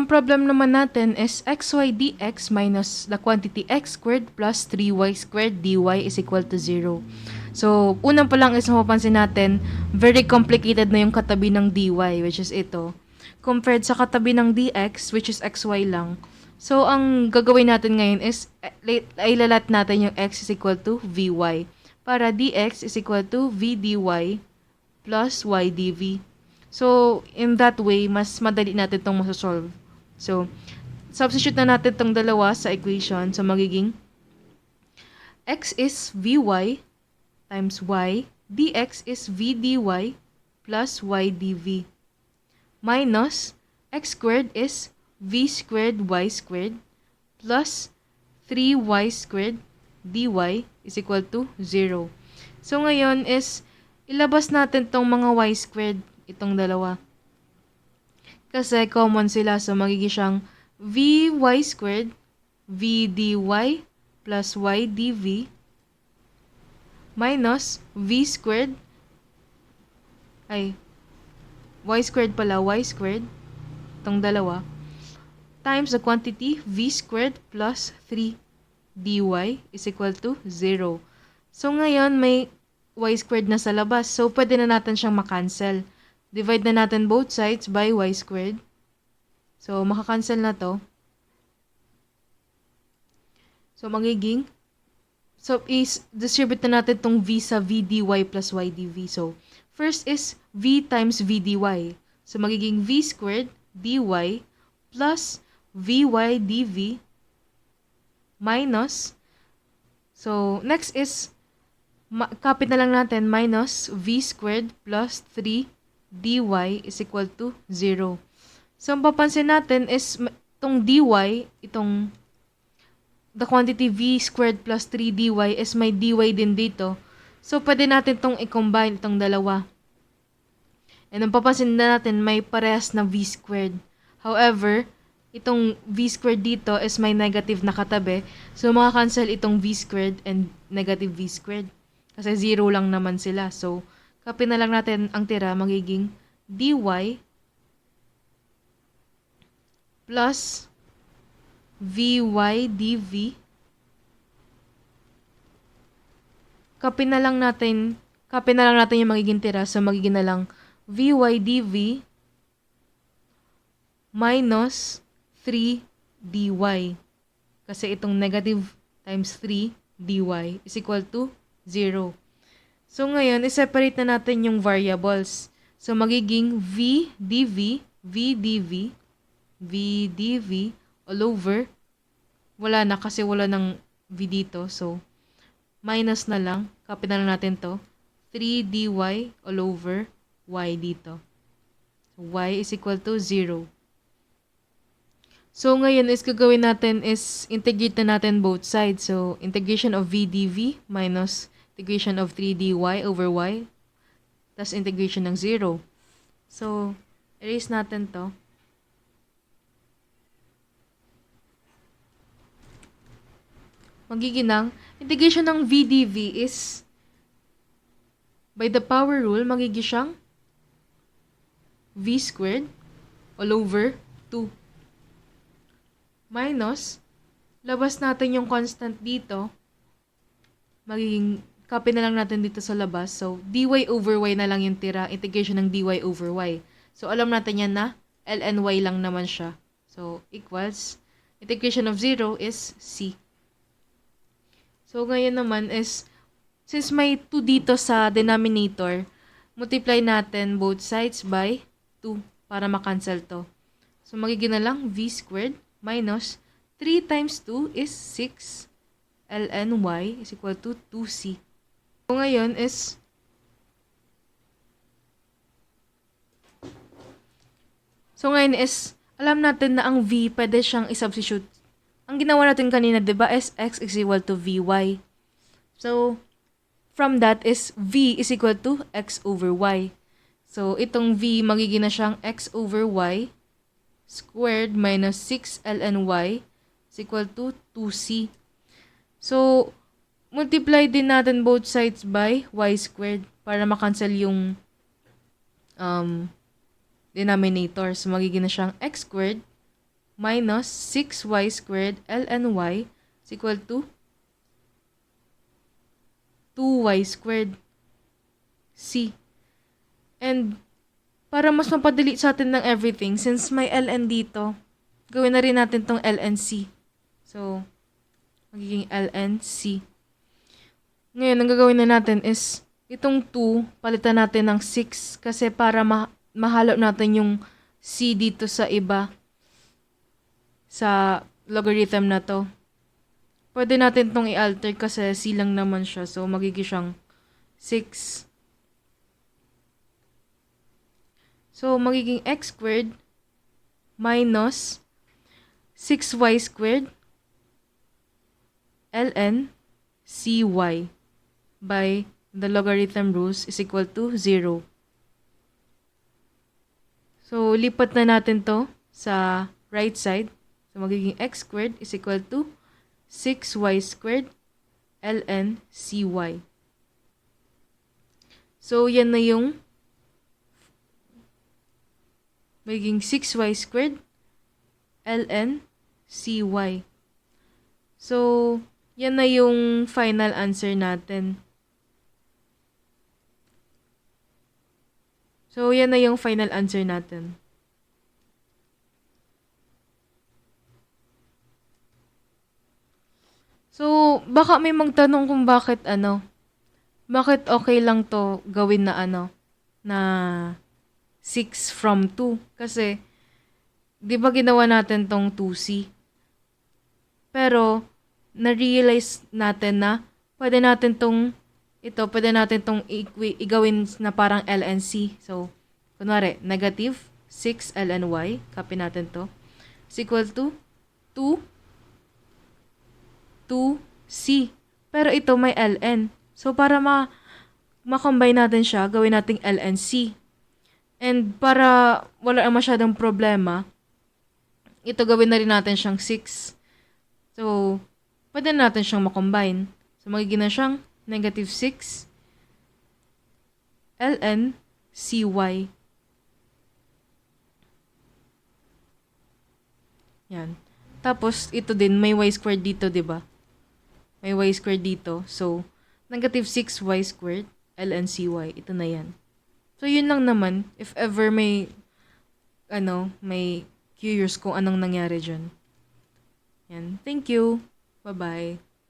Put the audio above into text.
problem naman natin is xy dx minus the quantity x squared plus 3y squared dy is equal to 0. So, unang pa lang is mapapansin natin, very complicated na yung katabi ng dy, which is ito, compared sa katabi ng dx, which is xy lang. So, ang gagawin natin ngayon is, ilalat natin yung x is equal to vy, para dx is equal to v dy plus y dv. So, in that way, mas madali natin itong masosolve. So, substitute na natin itong dalawa sa equation. So, magiging x is vy times y, dx is v dy plus y dv. Minus, x squared is v squared y squared plus 3y squared dy is equal to 0. So, ngayon is, ilabas natin tong mga y squared, itong dalawa. Kasi common sila, so magiging siyang vy squared, v dy plus y dv minus v squared, y squared pala, y squared, itong dalawa, times the quantity v squared plus 3 dy is equal to 0. So, ngayon may y squared na sa labas. So, pwede na natin siyang makancel. Divide na natin both sides by y squared. So, makakancel na to. So, magiging, is distribute na natin tong v sa v dy plus y dv. So, first is v times v dy. So, magiging v squared dy plus vy dv minus, so, next is, copy na lang natin, minus v squared plus 3 dy is equal to 0. So, ang papansin natin is, itong dy, itong, the quantity v squared plus 3 dy is may dy din dito. So, pwede natin itong i-combine, itong dalawa. And ang papansin na natin, may parehas na v squared. However, itong v squared dito is may negative na katabi. So, makakancel itong v squared and negative v squared. Kasi 0 lang naman sila. So, copy na lang natin ang tira, magiging dy plus vy dv. Copy na lang natin yung magiging tira. So, magiging na lang vy dv minus 3 dy. Kasi itong negative times 3 dy is equal to 0. So, ngayon, i-separate na natin yung variables. So, magiging v dv, v dv, v dv, all over. Wala na kasi wala ng v dito. So, minus na lang. Copy na lang natin to. 3 dy all over y dito. So, y is equal to 0. So, ngayon is gagawin natin is integrate na natin both sides. So, integration of v dv minus integration of 3 dy over y, tas integration ng 0. So, erase natin to. Magiging ng integration ng v dv is, by the power rule, magiging siyang v squared all over 2. Minus, labas natin yung constant dito, magiging, copy na lang natin dito sa labas. So, dy over y na lang yung tira. Integration ng dy over y. So, alam natin yan na ln y lang naman siya. So, equals, integration of 0 is c. So, ngayon naman is, since may 2 dito sa denominator, multiply natin both sides by 2 para makancel to. So, magiging na lang v squared minus 3 times 2 is 6 ln y is equal to 2c. So, ngayon is, alam natin na ang v, pwede siyang i-substitute. Ang ginawa natin kanina, diba, is x is equal to vy. So, from that is v is equal to x over y. So, itong v, magiging na siyang x over y squared minus 6 ln y is equal to 2c. So, multiply din natin both sides by y squared para makancel yung denominator. So, magiging na siyang x squared minus 6y squared ln y is equal to 2y squared c. And para mas mapadali sa atin ng everything, since may ln dito, gawin na rin natin tong ln c. So, magiging ln c. Ngayon, ang gagawin na natin is, itong 2, palitan natin ng 6 kasi para mahalo natin yung c dito sa iba, sa logarithm na to. Pwede natin tong i-alter kasi c lang naman siya. So, magiging siyang 6. So, magiging x squared minus 6y squared ln cy by the logarithm rules is equal to 0. So, lipat na natin to sa right side. So, magiging x squared is equal to 6y squared ln cy. So, yan na yung magiging 6y squared ln cy. So, yan na yung final answer natin. So, yan na yung final answer natin. So, baka may magtanong kung bakit okay lang to gawin na na 6 from 2. Kasi, di ba ginawa natin tong 2c? Pero, na-realize natin na pwede natin tong igawin na parang ln c. So, kunwari, negative 6 ln y, copy natin to, is equal to 2c. Pero ito may ln. So, para ma-combine natin siya, gawin nating ln c. And para wala masyadong problema, ito gawin na rin natin siyang 6. So, pwede natin siyang makombine. So, magiging na siyang negative 6 ln cy. Yan. Tapos, ito din, may y squared dito, di ba? May y squared dito. So, negative 6y squared ln cy. Ito na yan. So, yun lang naman. If ever may curious kung anong nangyari dyan. Yan. Thank you. Bye-bye.